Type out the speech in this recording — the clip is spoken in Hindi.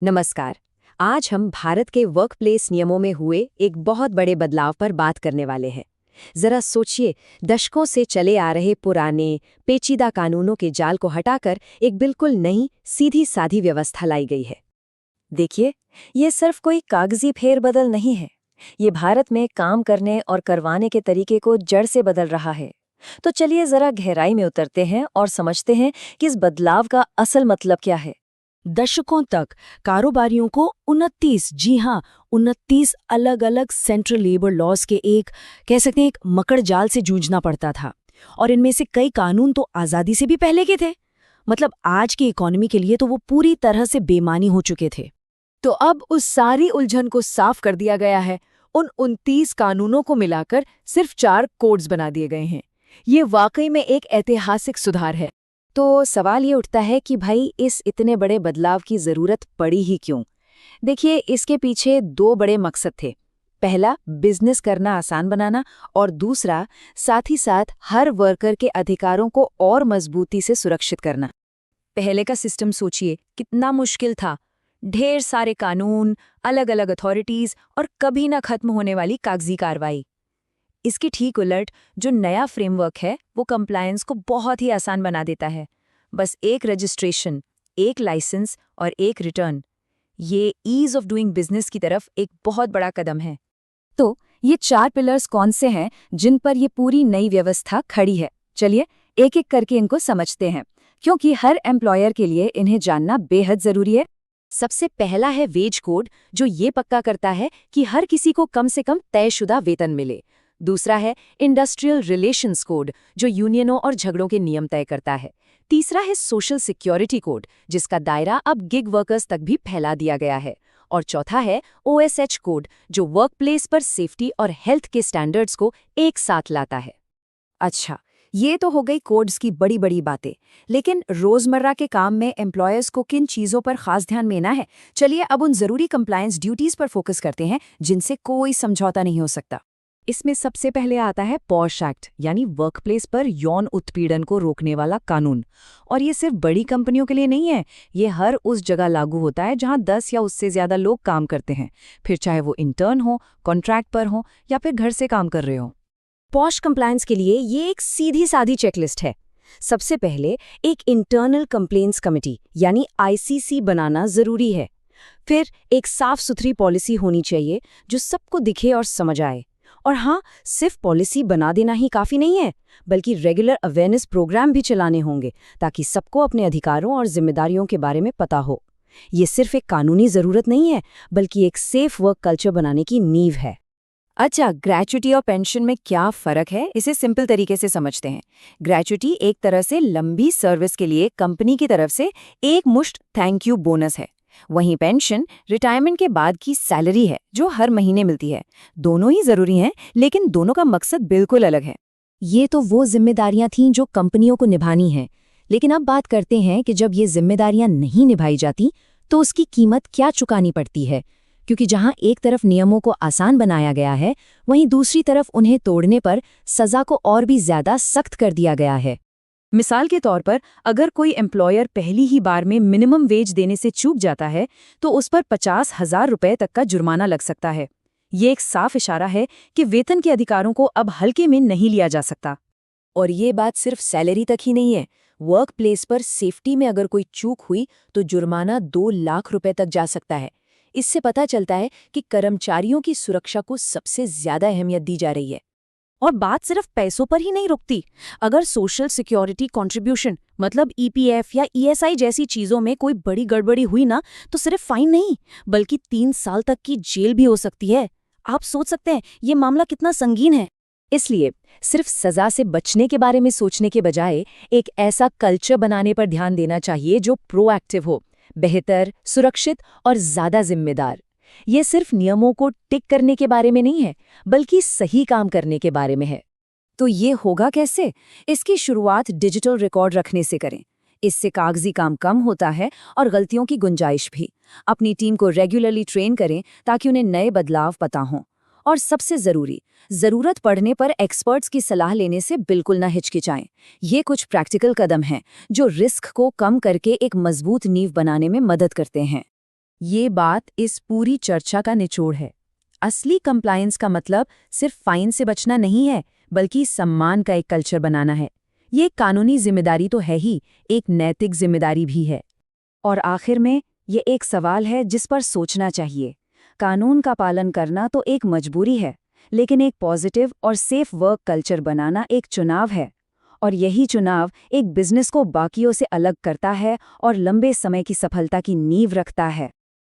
नमस्कार। आज हम भारत के वर्कप्लेस नियमों में हुए एक बहुत बड़े बदलाव पर बात करने वाले हैं। जरा सोचिए, दशकों से चले आ रहे पुराने पेचीदा कानूनों के जाल को हटाकर एक बिल्कुल नई सीधी साधी व्यवस्था लाई गई है। देखिए, ये सिर्फ कोई कागजी फेरबदल नहीं है। ये भारत में काम करने और करवाने के तरीके को जड़ से बदल रहा है। तो चलिए जरा गहराई में उतरते हैं और समझते हैं कि इस बदलाव का असल मतलब क्या है। दशकों तक कारोबारियों को 29, जी हाँ, 29 अलग अलग सेंट्रल लेबर लॉज के कह सकते हैं एक मकड़ जाल से जूझना पड़ता था। और इनमें से कई कानून तो आज़ादी से भी पहले के थे। मतलब आज की इकोनॉमी के लिए तो वो पूरी तरह से बेमानी हो चुके थे। तो अब उस सारी उलझन को साफ कर दिया गया है। उन 29 कानूनों को मिलाकर सिर्फ 4 कोड्स बना दिए गए हैं। ये वाकई में एक ऐतिहासिक सुधार है। तो सवाल ये उठता है कि भाई इस इतने बड़े बदलाव की जरूरत पड़ी ही क्यों? देखिए, इसके पीछे 2 बड़े मकसद थे। पहला, बिजनेस करना आसान बनाना, और दूसरा, साथ ही साथ हर वर्कर के अधिकारों को और मजबूती से सुरक्षित करना। पहले का सिस्टम सोचिए, कितना मुश्किल था। ढेर सारे कानून, अलग अलग अथॉरिटीज और कभी न खत्म होने वाली कागजी कार्रवाई। इसकी ठीक उलट जो नया फ्रेमवर्क है वो कंप्लायंस को बहुत ही आसान बना देता है। बस एक रजिस्ट्रेशन, एक लाइसेंस और एक रिटर्न। ये ईज ऑफ डूइंग बिजनेस की तरफ एक बहुत बड़ा कदम है। तो ये 4 पिलर्स कौन से हैं जिन पर ये पूरी नई व्यवस्था खड़ी है? चलिए एक एक करके इनको समझते हैं, क्योंकि हर एम्प्लॉयर के लिए इन्हें जानना बेहद जरूरी है। सबसे पहला है वेज कोड, जो ये पक्का करता है कि हर किसी को कम से कम तयशुदा वेतन मिले। दूसरा है इंडस्ट्रियल रिलेशंस कोड, जो यूनियनों और झगड़ों के नियम तय करता है। तीसरा है सोशल सिक्योरिटी कोड, जिसका दायरा अब गिग वर्कर्स तक भी फैला दिया गया है। और चौथा है OSH कोड, जो वर्कप्लेस पर सेफ्टी और हेल्थ के स्टैंडर्ड्स को एक साथ लाता है। अच्छा, ये तो हो गई कोड्स की बड़ी बड़ी बातें, लेकिन रोजमर्रा के काम में एम्प्लॉयर्स को किन चीजों पर खास ध्यान देना है? चलिए अब उन जरूरी कंप्लायंस ड्यूटीज पर फोकस करते हैं जिनसे कोई समझौता नहीं हो सकता। इसमें सबसे पहले आता है पॉश एक्ट, यानी वर्कप्लेस पर यौन उत्पीड़न को रोकने वाला कानून। और ये सिर्फ बड़ी कंपनियों के लिए नहीं है, ये हर उस जगह लागू होता है जहां 10 या उससे ज्यादा लोग काम करते हैं, फिर चाहे वो इंटर्न हो, कॉन्ट्रैक्ट पर हो या फिर घर से काम कर रहे हो। पॉश कंप्लायंस के लिए ये एक सीधी सादी चेकलिस्ट है। सबसे पहले एक इंटरनल कंप्लेंट्स कमेटी यानी ICC बनाना जरूरी है। फिर एक साफ सुथरी पॉलिसी होनी चाहिए जो सबको दिखे और समझ आए। और हाँ, सिर्फ पॉलिसी बना देना ही काफी नहीं है, बल्कि रेगुलर अवेयरनेस प्रोग्राम भी चलाने होंगे ताकि सबको अपने अधिकारों और जिम्मेदारियों के बारे में पता हो। ये सिर्फ एक कानूनी जरूरत नहीं है, बल्कि एक सेफ वर्क कल्चर बनाने की नींव है। अच्छा, ग्रेच्युटी और पेंशन में क्या फ़र्क है, इसे सिंपल तरीके से समझते हैं। ग्रेच्युटी एक तरह से लंबी सर्विस के लिए कंपनी की तरफ से एक मुश्त थैंक यू बोनस है। वहीं पेंशन रिटायरमेंट के बाद की सैलरी है जो हर महीने मिलती है। दोनों ही ज़रूरी हैं, लेकिन दोनों का मकसद बिल्कुल अलग है। ये तो वो जिम्मेदारियां थीं जो कंपनियों को निभानी हैं। लेकिन अब बात करते हैं कि जब ये जिम्मेदारियां नहीं निभाई जाती तो उसकी कीमत क्या चुकानी पड़ती है। क्योंकि जहां एक तरफ नियमों को आसान बनाया गया है, वहीं दूसरी तरफ उन्हें तोड़ने पर सजा को और भी ज्यादा सख्त कर दिया गया है। मिसाल के तौर पर, अगर कोई एम्प्लॉयर पहली ही बार में मिनिमम वेज देने से चूक जाता है तो उस पर 50,000 रुपए तक का जुर्माना लग सकता है। ये एक साफ इशारा है कि वेतन के अधिकारों को अब हल्के में नहीं लिया जा सकता। और ये बात सिर्फ सैलरी तक ही नहीं है। वर्क प्लेस पर सेफ्टी में अगर कोई चूक हुई तो जुर्माना 2 लाख रुपए तक जा सकता है। इससे पता चलता है कि कर्मचारियों की सुरक्षा को सबसे ज्यादा अहमियत दी जा रही है। और बात सिर्फ पैसों पर ही नहीं रुकती। अगर सोशल सिक्योरिटी कंट्रीब्यूशन मतलब EPF या ESI जैसी चीजों में कोई बड़ी गड़बड़ी हुई ना, तो सिर्फ फाइन नहीं, बल्कि 3 साल तक की जेल भी हो सकती है। आप सोच सकते हैं ये मामला कितना संगीन है। इसलिए सिर्फ सजा से बचने के बारे में सोचने के बजाय एक ऐसा कल्चर बनाने पर ध्यान देना चाहिए जो प्रोएक्टिव हो, बेहतर, सुरक्षित और ज्यादा जिम्मेदार। ये सिर्फ नियमों को टिक करने के बारे में नहीं है, बल्कि सही काम करने के बारे में है। तो ये होगा कैसे? इसकी शुरुआत डिजिटल रिकॉर्ड रखने से करें। इससे कागजी काम कम होता है और गलतियों की गुंजाइश भी। अपनी टीम को रेगुलरली ट्रेन करें ताकि उन्हें नए बदलाव पता हों। और सबसे जरूरत पड़ने पर एक्सपर्ट्स की सलाह लेने से बिल्कुल न हिचकिचाएं। ये कुछ प्रैक्टिकल कदम हैं जो रिस्क को कम करके एक मजबूत नींव बनाने में मदद करते हैं। ये बात इस पूरी चर्चा का निचोड़ है। असली कंप्लायंस का मतलब सिर्फ फाइन से बचना नहीं है, बल्कि सम्मान का एक कल्चर बनाना है। ये एक कानूनी जिम्मेदारी तो है ही, एक नैतिक जिम्मेदारी भी है। और आखिर में ये एक सवाल है जिस पर सोचना चाहिए। कानून का पालन करना तो एक मजबूरी है, लेकिन एक पॉजिटिव और सेफ वर्क कल्चर बनाना एक चुनाव है। और यही चुनाव एक बिजनेस को बाकियों से अलग करता है और लंबे समय की सफलता की नींव रखता है।